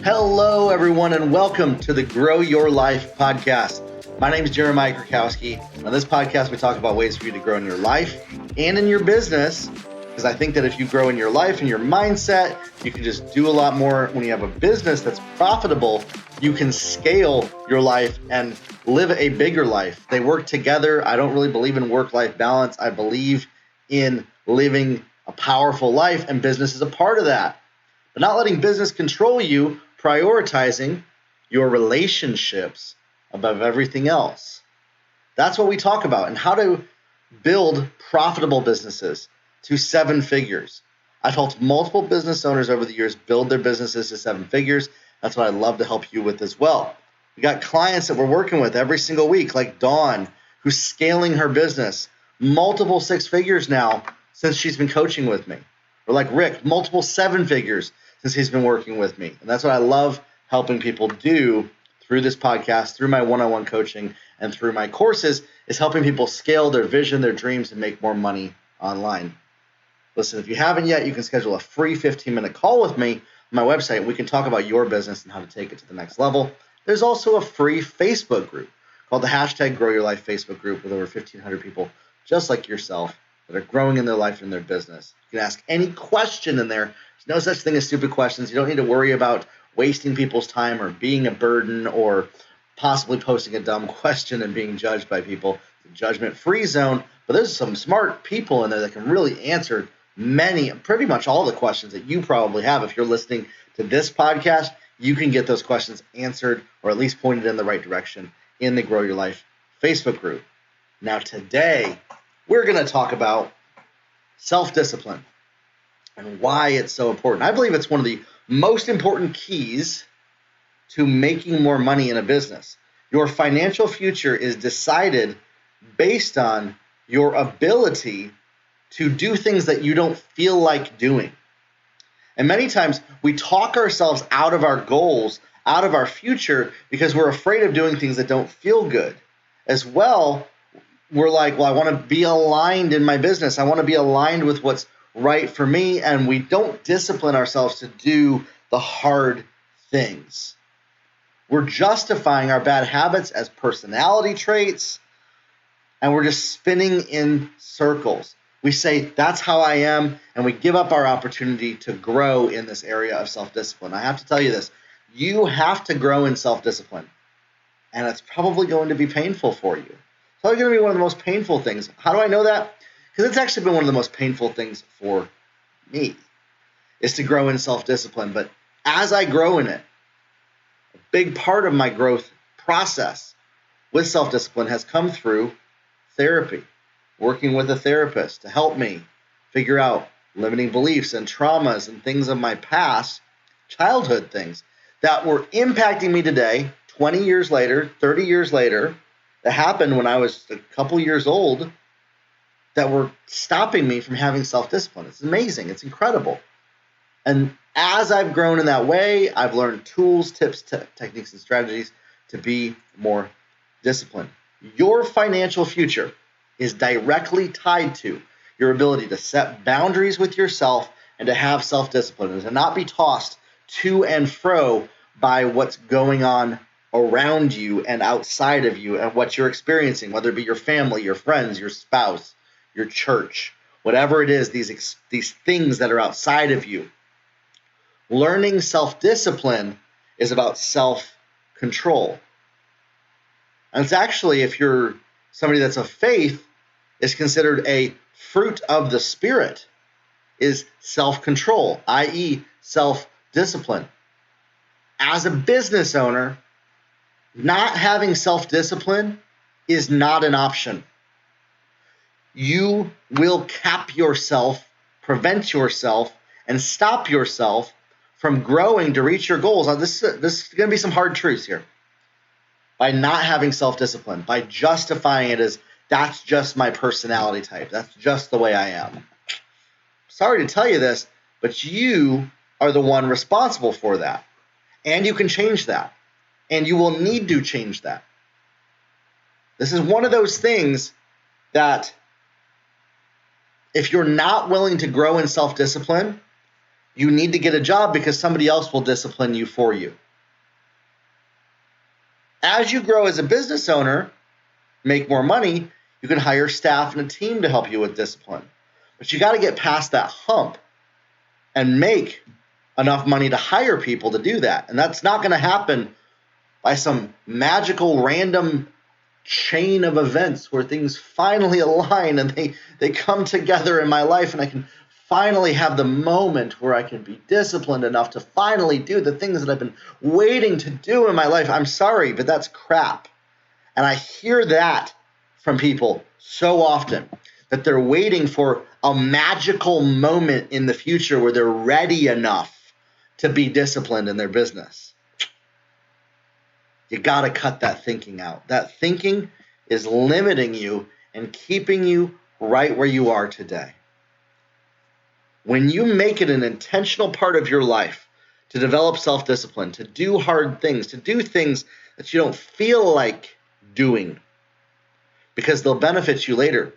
Hello, everyone, and welcome to the Grow Your Life podcast. My name is Jeremiah Krakowski. On this podcast, we talk about ways for you to grow in your life and in your business, because I think that if you grow in your life and your mindset, you can just do a lot more. When you have a business that's profitable, you can scale your life and live a bigger life. They work together. I don't really believe in work-life balance. I believe in living a powerful life, and business is a part of that. But not letting business control you, prioritizing your relationships above everything else. That's what we talk about, and how to build profitable businesses to 7 figures. I've helped multiple business owners over the years build their businesses to 7 figures. That's what I love to help you with as well. We got clients that we're working with every single week, like Dawn, who's scaling her business, multiple 6 figures now since she's been coaching with me. Or like Rick, multiple 7 figures since he's been working with me. And that's what I love helping people do through this podcast, through my one-on-one coaching, and through my courses, is helping people scale their vision, their dreams, and make more money online. Listen, if you haven't yet, you can schedule a free 15-minute call with me on my website. We can talk about your business and how to take it to the next level. There's also a free Facebook group called the #GrowYourLife Facebook group with over 1,500 people just like yourself that are growing in their life and their business. You can ask any question in there. There's no such thing as stupid questions. You don't need to worry about wasting people's time or being a burden or possibly posting a dumb question and being judged by people. It's a judgment-free zone, but there's some smart people in there that can really answer pretty much all the questions that you probably have. If you're listening to this podcast, you can get those questions answered or at least pointed in the right direction in the Grow Your Life Facebook group. Now today, we're going to talk about self-discipline and why it's so important. I believe it's one of the most important keys to making more money in a business. Your financial future is decided based on your ability to do things that you don't feel like doing. And many times we talk ourselves out of our goals, out of our future, because we're afraid of doing things that don't feel good. As well, we're like, well, I want to be aligned in my business. I want to be aligned with what's right for me. And we don't discipline ourselves to do the hard things. We're justifying our bad habits as personality traits, and we're just spinning in circles. We say, that's how I am, and we give up our opportunity to grow in this area of self-discipline. I have to tell you this. You have to grow in self-discipline, and it's probably going to be painful for you. It's probably going to be one of the most painful things. How do I know that? Because it's actually been one of the most painful things for me, is to grow in self-discipline. But as I grow in it, a big part of my growth process with self-discipline has come through therapy, working with a therapist to help me figure out limiting beliefs and traumas and things of my past, childhood things that were impacting me today, 20 years later, 30 years later, that happened when I was a couple years old, that were stopping me from having self-discipline. It's amazing. It's incredible. And as I've grown in that way, I've learned tools, tips, techniques, and strategies to be more disciplined. Your financial future is directly tied to your ability to set boundaries with yourself and to have self-discipline and to not be tossed to and fro by what's going on around you and outside of you and what you're experiencing, whether it be your family, your friends, your spouse, your church, whatever it is, these things that are outside of you. Learning self-discipline is about self-control. And it's actually, if you're somebody that's of faith, is considered a fruit of the Spirit, is self-control, i.e. self-discipline. As a business owner, not having self-discipline is not an option. You will cap yourself, prevent yourself, and stop yourself from growing to reach your goals. Now, this is going to be some hard truths here. By not having self-discipline, by justifying it as, that's just my personality type. That's just the way I am. Sorry to tell you this, but you are the one responsible for that. And you can change that. And you will need to change that. This is one of those things that if you're not willing to grow in self-discipline, you need to get a job because somebody else will discipline you for you. As you grow as a business owner, make more money, you can hire staff and a team to help you with discipline. But you got to get past that hump and make enough money to hire people to do that. And that's not going to happen by some magical random chain of events where things finally align and they come together in my life, and I can finally have the moment where I can be disciplined enough to finally do the things that I've been waiting to do in my life. I'm sorry, but that's crap. And I hear that from people so often, that they're waiting for a magical moment in the future where they're ready enough to be disciplined in their business. You got to cut that thinking out. That thinking is limiting you and keeping you right where you are today. When you make it an intentional part of your life to develop self-discipline, to do hard things, to do things that you don't feel like doing because they'll benefit you later.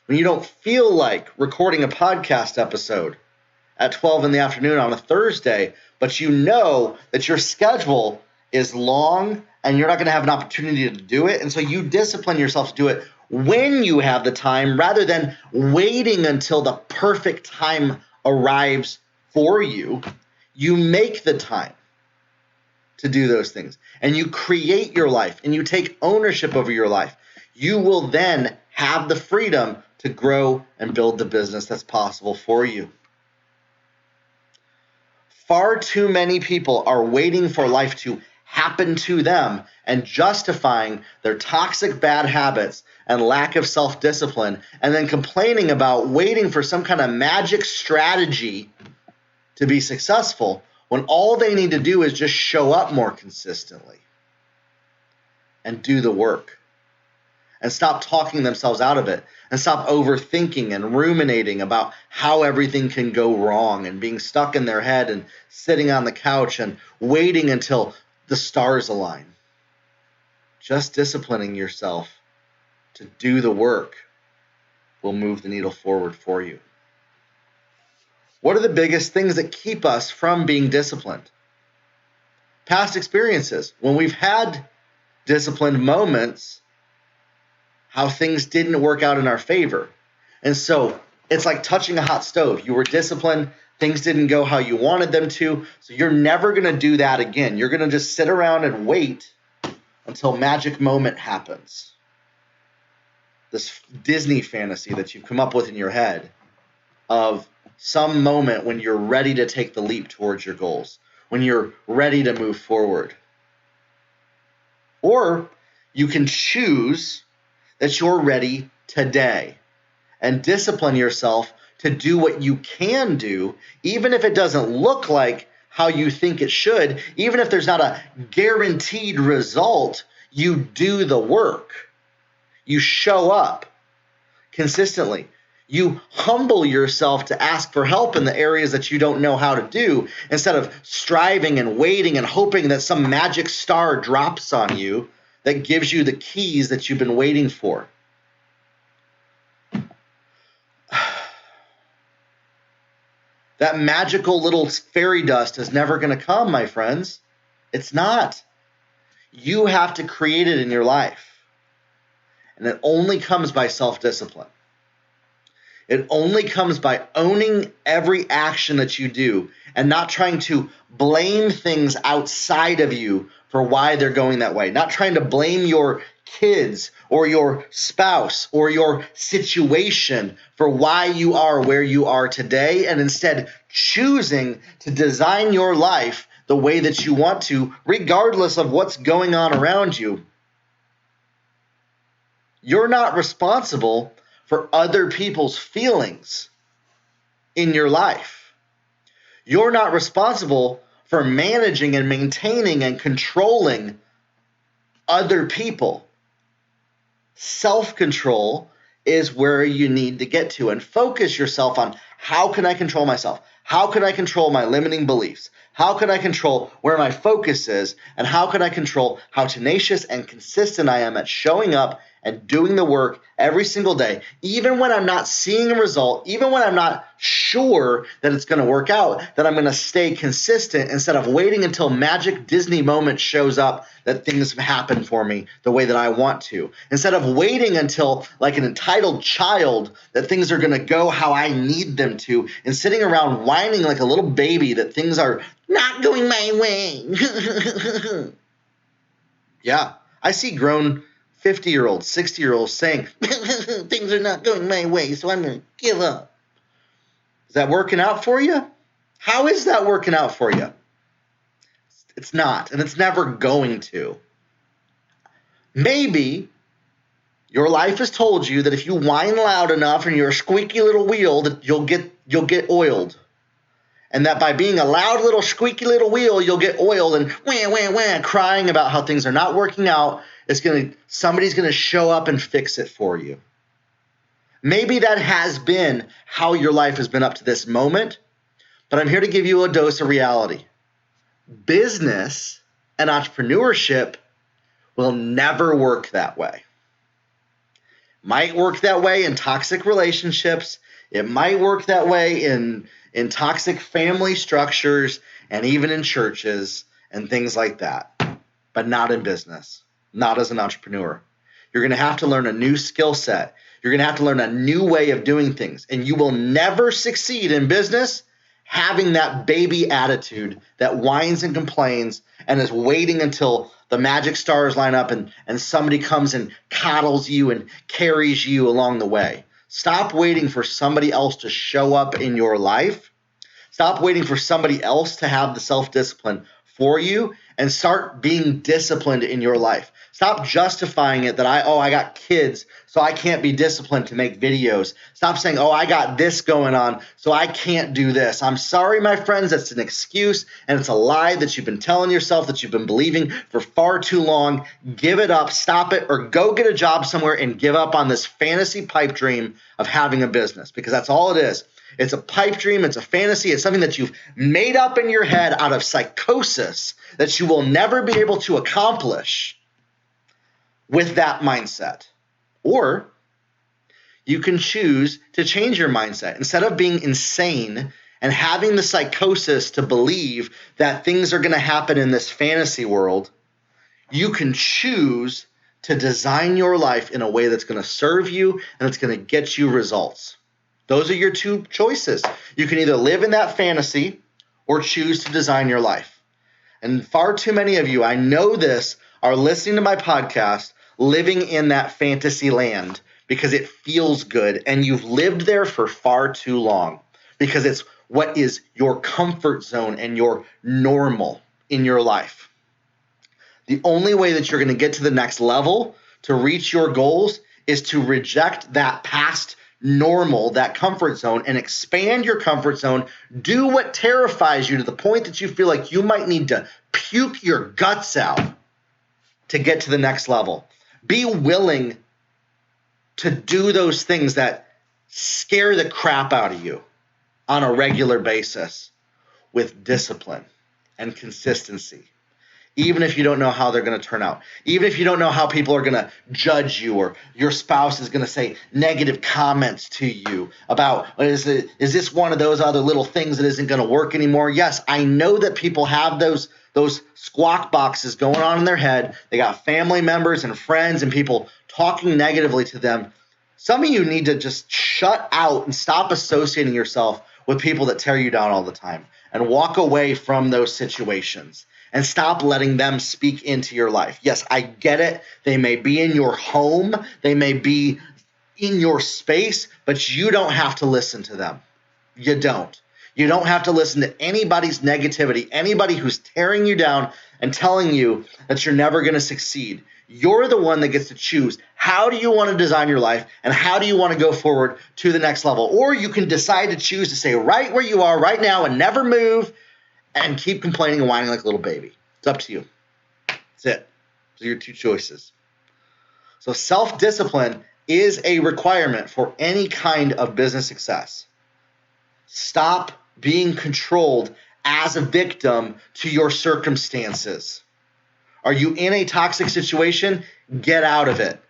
When you don't feel like recording a podcast episode at 12 in the afternoon on a Thursday, but you know that your schedule is long and you're not going to have an opportunity to do it, and so you discipline yourself to do it when you have the time rather than waiting until the perfect time arrives for you. You make the time to do those things, and you create your life, and you take ownership over your life. You will then have the freedom to grow and build the business that's possible for you. Far too many people are waiting for life to happen to them and justifying their toxic bad habits and lack of self-discipline, and then complaining about waiting for some kind of magic strategy to be successful, when all they need to do is just show up more consistently and do the work and stop talking themselves out of it and stop overthinking and ruminating about how everything can go wrong and being stuck in their head and sitting on the couch and waiting until the stars align. Just disciplining yourself to do the work will move the needle forward for you. What are the biggest things that keep us from being disciplined? Past experiences. When we've had disciplined moments, how things didn't work out in our favor. And so it's like touching a hot stove. You were disciplined, things didn't go how you wanted them to, so you're never going to do that again. You're going to just sit around and wait until magic moment happens. This Disney fantasy that you've come up with in your head of some moment when you're ready to take the leap towards your goals, when you're ready to move forward. Or you can choose that you're ready today and discipline yourself to do what you can do, even if it doesn't look like how you think it should, even if there's not a guaranteed result. You do the work. You show up consistently. You humble yourself to ask for help in the areas that you don't know how to do, instead of striving and waiting and hoping that some magic star drops on you that gives you the keys that you've been waiting for. That magical little fairy dust is never going to come, my friends. It's not. You have to create it in your life. And it only comes by self-discipline. It only comes by owning every action that you do and not trying to blame things outside of you for why they're going that way. Not trying to blame your kids or your spouse or your situation for why you are where you are today, and instead choosing to design your life the way that you want to, regardless of what's going on around you. You're not responsible for other people's feelings in your life. You're not responsible for managing and maintaining and controlling other people. Self-control is where you need to get to, and focus yourself on, how can I control myself? How can I control my limiting beliefs? How can I control where my focus is? And how can I control how tenacious and consistent I am at showing up and doing the work every single day, even when I'm not seeing a result, even when I'm not sure that it's going to work out, that I'm going to stay consistent instead of waiting until magic Disney moment shows up that things happen for me the way that I want to. Instead of waiting until, like an entitled child, that things are going to go how I need them to, and sitting around whining like a little baby that things are not going my way. Yeah, I see grown 50-year-olds, 60-year-olds saying, things are not going my way, so I'm going to give up. Is that working out for you? How is that working out for you? It's not, and it's never going to. Maybe your life has told you that if you whine loud enough and you're a squeaky little wheel, that you'll get oiled. And that by being a loud little squeaky little wheel, you'll get oiled and wah, wah, wah, crying about how things are not working out. Somebody's gonna show up and fix it for you. Maybe that has been how your life has been up to this moment, but I'm here to give you a dose of reality. Business and entrepreneurship will never work that way. Might work that way in toxic relationships. It might work that way in toxic family structures and even in churches and things like that, but not in business, not as an entrepreneur. You're going to have to learn a new skill set. You're going to have to learn a new way of doing things, and you will never succeed in business having that baby attitude that whines and complains and is waiting until the magic stars line up and somebody comes and coddles you and carries you along the way. Stop waiting for somebody else to show up in your life. Stop waiting for somebody else to have the self-discipline for you, and start being disciplined in your life. Stop justifying it that I got kids, so I can't be disciplined to make videos. Stop saying, I got this going on, so I can't do this. I'm sorry, my friends, that's an excuse, and it's a lie that you've been telling yourself, that you've been believing for far too long. Give it up, stop it, or go get a job somewhere and give up on this fantasy pipe dream of having a business, because that's all it is. It's a pipe dream. It's a fantasy. It's something that you've made up in your head out of psychosis that you will never be able to accomplish with that mindset. Or you can choose to change your mindset. Instead of being insane and having the psychosis to believe that things are going to happen in this fantasy world, you can choose to design your life in a way that's going to serve you and it's going to get you results. Those are your two choices. You can either live in that fantasy or choose to design your life. And far too many of you, I know this, are listening to my podcast, living in that fantasy land because it feels good and you've lived there for far too long because it's what is your comfort zone and your normal in your life. The only way that you're going to get to the next level to reach your goals is to reject that past normal, that comfort zone, and expand your comfort zone. Do what terrifies you to the point that you feel like you might need to puke your guts out to get to the next level. Be willing to do those things that scare the crap out of you on a regular basis with discipline and consistency. Even if you don't know how they're going to turn out, even if you don't know how people are going to judge you, or your spouse is going to say negative comments to you about, is this one of those other little things that isn't going to work anymore? Yes, I know that people have those squawk boxes going on in their head. They got family members and friends and people talking negatively to them. Some of you need to just shut out and stop associating yourself with people that tear you down all the time and walk away from those situations. And stop letting them speak into your life. Yes, I get it. They may be in your home. They may be in your space, but you don't have to listen to them. You don't. You don't have to listen to anybody's negativity, anybody who's tearing you down and telling you that you're never going to succeed. You're the one that gets to choose. How do you want to design your life, and how do you want to go forward to the next level? Or you can decide to choose to stay right where you are right now and never move, and keep complaining and whining like a little baby. It's up to you. That's it. Those are your two choices. So self-discipline is a requirement for any kind of business success. Stop being controlled as a victim to your circumstances. Are you in a toxic situation? Get out of it.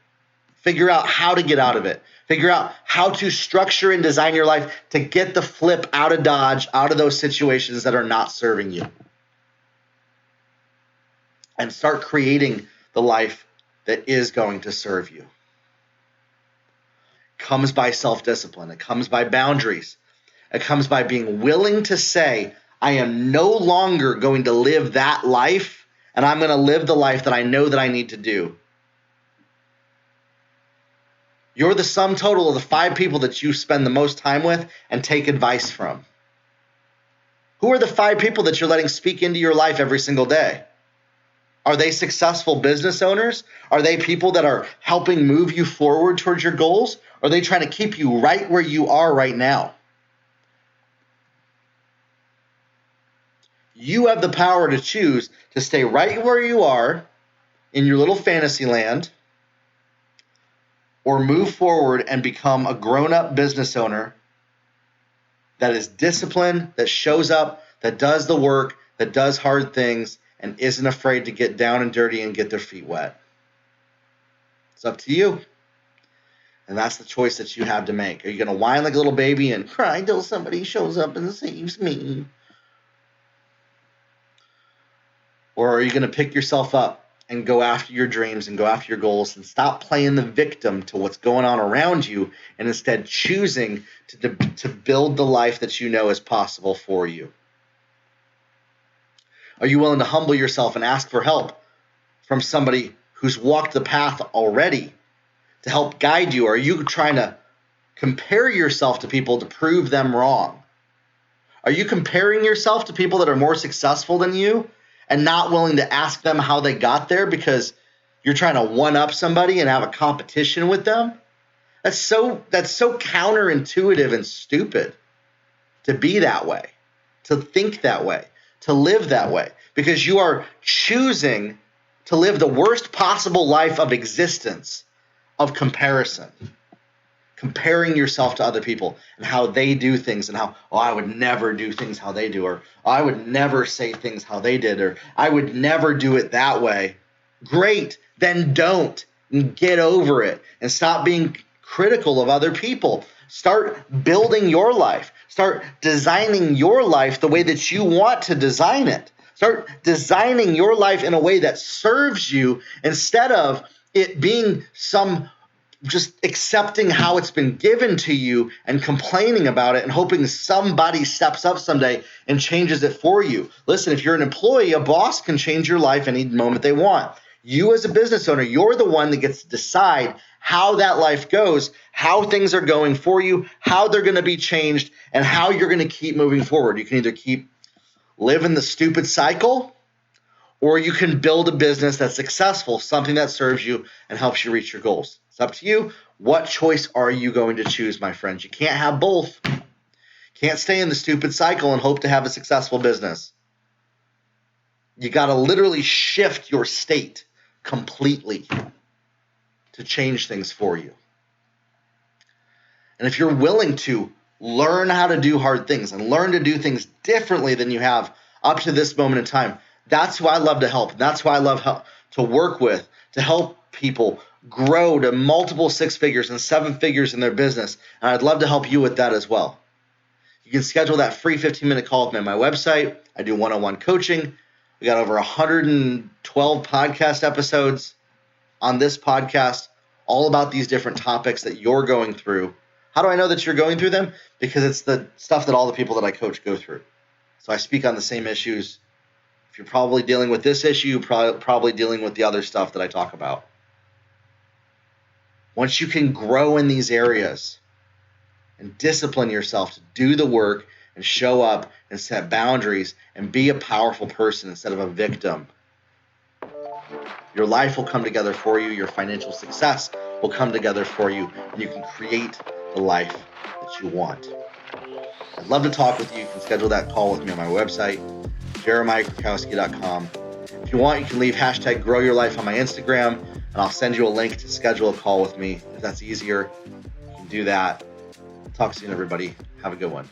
Figure out how to get out of it. Figure out how to structure and design your life to get the flip out of Dodge, out of those situations that are not serving you. And start creating the life that is going to serve you. It comes by self-discipline. It comes by boundaries. It comes by being willing to say, I am no longer going to live that life, and I'm going to live the life that I know that I need to do. You're the sum total of the 5 people that you spend the most time with and take advice from. Who are the 5 people that you're letting speak into your life every single day? Are they successful business owners? Are they people that are helping move you forward towards your goals? Or are they trying to keep you right where you are right now? You have the power to choose to stay right where you are in your little fantasy land, or move forward and become a grown-up business owner that is disciplined, that shows up, that does the work, that does hard things, and isn't afraid to get down and dirty and get their feet wet. It's up to you. And that's the choice that you have to make. Are you going to whine like a little baby and cry until somebody shows up and saves me? Or are you going to pick yourself up and go after your dreams and go after your goals and stop playing the victim to what's going on around you and instead choosing to build the life that you know is possible for you? Are you willing to humble yourself and ask for help from somebody who's walked the path already to help guide you? Or are you trying to compare yourself to people to prove them wrong? Are you comparing yourself to people that are more successful than you and not willing to ask them how they got there because you're trying to one-up somebody and have a competition with them? That's so counterintuitive and stupid to be that way, to think that way, to live that way, because you are choosing to live the worst possible life of existence, of comparison. Comparing yourself to other people and how they do things and how, I would never do things how they do, or I would never say things how they did, or I would never do it that way. Great, then don't, and get over it and stop being critical of other people. Start building your life. Start designing your life the way that you want to design it. Start designing your life in a way that serves you instead of it being just accepting how it's been given to you and complaining about it and hoping somebody steps up someday and changes it for you. Listen, if you're an employee, a boss can change your life any moment they want. You as a business owner, you're the one that gets to decide how that life goes, how things are going for you, how they're going to be changed, and how you're going to keep moving forward. You can either keep living the stupid cycle, or you can build a business that's successful, something that serves you and helps you reach your goals. It's up to you. What choice are you going to choose, my friends? You can't have both. You can't stay in the stupid cycle and hope to have a successful business. You got to literally shift your state completely to change things for you. And if you're willing to learn how to do hard things and learn to do things differently than you have up to this moment in time, that's who I love to help. That's who I love to work with, to help people grow to multiple 6 figures and 7 figures in their business. And I'd love to help you with that as well. You can schedule that free 15-minute call with me on my website. I do one-on-one coaching. We got over 112 podcast episodes on this podcast, all about these different topics that you're going through. How do I know that you're going through them? Because it's the stuff that all the people that I coach go through. So I speak on the same issues. If you're probably dealing with this issue, you're probably dealing with the other stuff that I talk about. Once you can grow in these areas and discipline yourself to do the work and show up and set boundaries and be a powerful person instead of a victim, your life will come together for you. Your financial success will come together for you, and you can create the life that you want. I'd love to talk with you. You can schedule that call with me on my website, jeremiahkrakowski.com. If you want, you can leave hashtag Grow Your Life on my Instagram, and I'll send you a link to schedule a call with me. If that's easier, you can do that. Talk soon, everybody. Have a good one.